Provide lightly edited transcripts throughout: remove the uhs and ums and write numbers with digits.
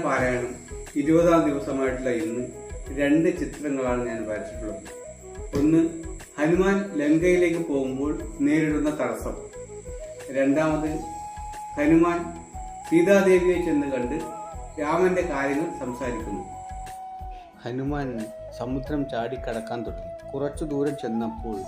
പാരായണം 20ാം ദിവസമായിട്ടുള്ള ഇന്ന് 2 ചിത്രങ്ങളാണ് ഞാൻ വരച്ചിട്ടുള്ളത്. ഒന്ന്, ഹനുമാൻ ലങ്കയിലേക്ക് പോകുമ്പോൾ നേരിടുന്ന തടസ്സം. രണ്ടാമത്, ഹനുമാൻ സീതാദേവിയെ ചെന്ന് കണ്ട് രാമന്റെ കാര്യങ്ങൾ സംസാരിക്കുന്നു. ഹനുമാൻ സമുദ്രം ചാടിക്കടക്കാൻ തുടങ്ങി. കുറച്ചു ദൂരം ചെന്നപ്പോൾ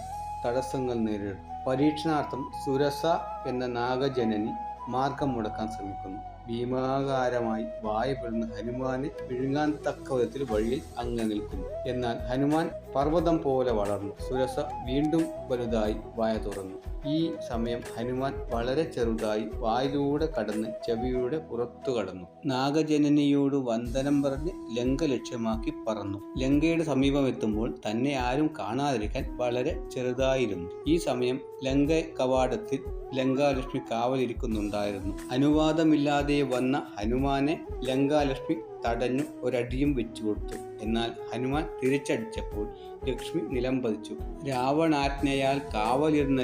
തടസ്സങ്ങൾ നേരിടും. പരീക്ഷണാർത്ഥം സുരസ എന്ന നാഗജനനി മാർഗം മുടക്കാൻ ശ്രമിക്കുന്നു. ഭീമാകാരമായി വായ പിളർന്ന് ഹനുമാനെ വിഴുങ്ങാൻ തക്ക വിധത്തിൽ വഴിയിൽ അങ്ങ് നിൽക്കുന്നു. എന്നാൽ ഹനുമാൻ പർവ്വതം പോലെ വളർന്നു. സുരസ വീണ്ടും വലുതായി വായ തുറന്നു. ഈ സമയം ഹനുമാൻ വളരെ ചെറുതായി വായിലൂടെ കടന്ന് ചെവിയുടെ പുറത്തു കടന്നു. നാഗജനനിയോട് വന്ദനം പറഞ്ഞ് ലങ്ക ലക്ഷ്യമാക്കി പറന്നു. ലങ്കയുടെ സമീപം എത്തുമ്പോൾ തന്നെ ആരും കാണാതിരിക്കാൻ വളരെ ചെറുതായിരുന്നു. ഈ സമയം ലങ്ക കവാടത്തിൽ ലങ്കാലക്ഷ്മി കാവലിരിക്കുന്നുണ്ടായിരുന്നു. അനുവാദമില്ലാതെ വന്ന ഹനുമാനെ ലങ്കാലക്ഷ്മി തടഞ്ഞു ഒരടിയും വെച്ചു കൊടുത്തു. എന്നാൽ ഹനുമാൻ തിരിച്ചടിച്ചപ്പോൾ ലക്ഷ്മി നിലംപതിച്ചു. രാവണാജ്ഞയാൽ കാവലിരുന്ന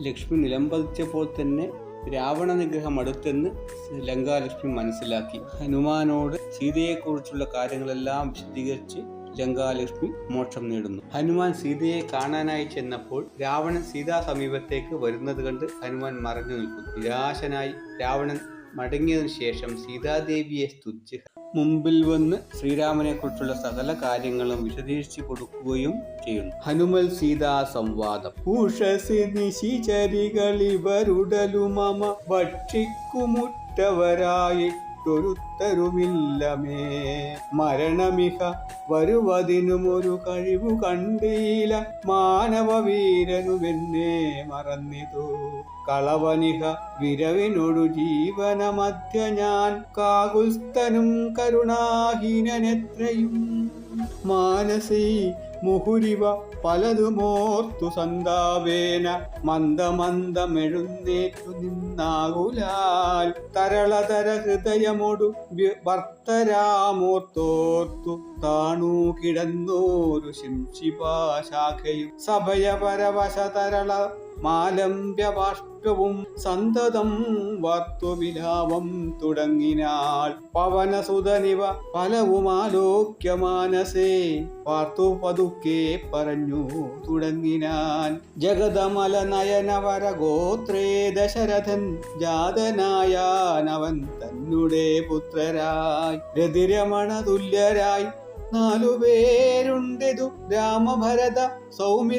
ലക്ഷ്മി നിലംപതിച്ചപ്പോൾ തന്നെ രാവണ നിഗ്രഹം അടുത്തെന്ന് ലങ്കാലക്ഷ്മി മനസ്സിലാക്കി. ഹനുമാനോട് സീതയെക്കുറിച്ചുള്ള കാര്യങ്ങളെല്ലാം വിശദീകരിച്ച് ലങ്കാലക്ഷ്മി മോക്ഷം നേടുന്നു. ഹനുമാൻ സീതയെ കാണാനായി ചെന്നപ്പോൾ രാവണൻ സീതാ സമീപത്തേക്ക് വരുന്നത് കണ്ട് ഹനുമാൻ മറഞ്ഞു നിൽക്കുന്നു. നിരാശനായി രാവണൻ മടങ്ങിയതിനു ശേഷം സീതാദേവിയെ സ്തുതിച്ച് മുമ്പിൽ വന്ന് ശ്രീരാമനെ കുറിച്ചുള്ള സകല കാര്യങ്ങളും വിശദീകരിച്ചു കൊടുക്കുകയും ചെയ്യുന്നു. ഹനുമൽ സീതാ സംവാദം. ഉഷസി നിശിചരികളിവരുടലു മമ ഭക്ഷിക്കുമുറ്റവരായി ൊരുത്തരുമില്ലമേ മരണമിഹ വരുവതിനുമൊരു കഴിവു കണ്ടീല മാനവവീരനുമെന്നെ മറന്നിതു കളവനിഹ വിരവിനൊടു ജീവനമധ്യ ഞാൻ കാകുൽസ്ഥനും കരുണാഹീനനെത്രയും മാനസീ മുഹുരിവ പലതുമോർത്തു സന്താപേന മന്ദമന്ദമെഴുന്നേറ്റു നിന്നാകുലാൽ തരളതര ഹൃദയമൊടു ഭർത്തരാമോർത്തോർത്തു താണു കിടന്നോരു ശിംശിപാശാഖയും സഭയപരവശതരള മാലംബ്യബാഷ്പവും സന്തതം വാർത്തുവിലാപം തുടങ്ങിനാൾ പവനസുതനിവ ഫലവുമാലോക്യ മാനസേ പാർത്തു പതുക്കെ പറഞ്ഞു തുടങ്ങിനാൻ. ജഗതമല നയനവര ഗോത്രേ ദശരഥൻ ജാതനായാനവൻ തന്നുടെ പുത്രരായി രതിരമണ തുല്യരായി 4 പേരുണ്ടെതു രാമഭരത സൗമിത്ര